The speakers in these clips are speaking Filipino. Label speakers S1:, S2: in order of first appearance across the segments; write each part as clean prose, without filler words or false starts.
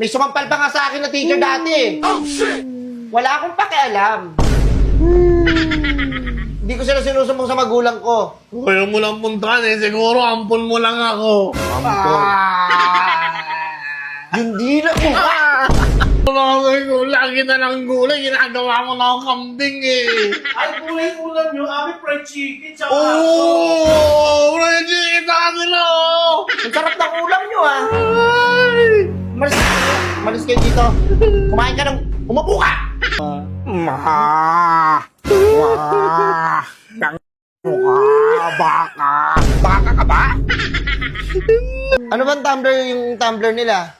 S1: May sumampal pa nga sa akin na teacher dati eh. Oh, shit! Wala akong pakialam. Hindi ko sila sinusumbong sa magulang ko.
S2: Kaya mo lang puntahan eh. Siguro ampon mo lang ako.
S1: Ampon. Hindi na po.
S2: Lagi na lang gulay. Ginagawa mo na akong kambing eh.
S3: Ay, gulay ulam nyo. Amin fried chicken. Tsaka
S2: Oo! Fried chicken sa kanila oh!
S1: Ang sarap ng ulam nyo ah. Malis kayo dito. Kumain ka ng... Umupo ka! Baka! Baka ka ba? Ano bang tumbler yung tumbler nila?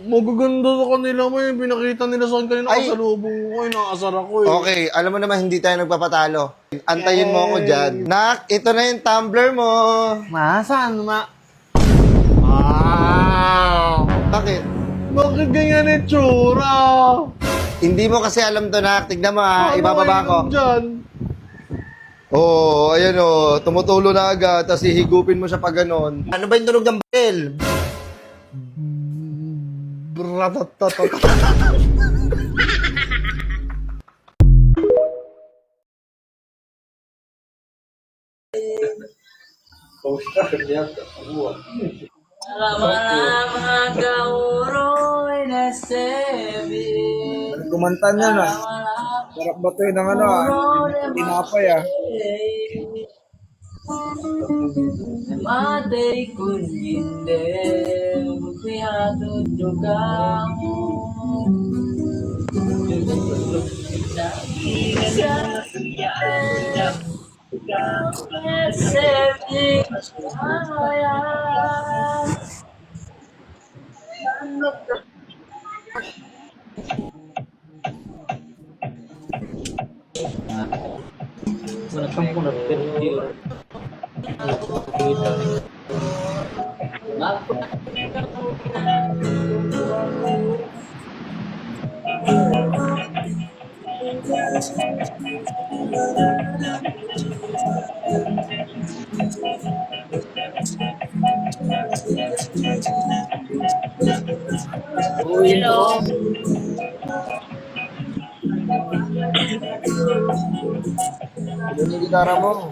S2: Magaganda sa kanila mo eh. Pinakita nila sa akin kanina
S1: Ay.
S2: kasalubong ko eh. Nakasar ako eh.
S1: Okay, alam mo naman hindi tayo nagpapatalo. Antayin mo ako dyan. Nak, ito na yung tumbler mo.
S2: Saan ma?
S1: Bakit?
S2: Bakit ganyan yung tsura?
S1: Hindi mo kasi alam to, Nak. Tignan mo ha, ibababa ko.
S2: Dyan?
S1: Oo, ayan o. Tumutulo na agad, tapos hihigupin mo siya pa ganon. Ano ba yung tunog ng baril?
S4: Kumanta niya na. Sarap ba ito ng ano ah? Tinapay ah.
S5: Mate kunjinde mukhiatu jogamu
S1: Yun yung gitara mo.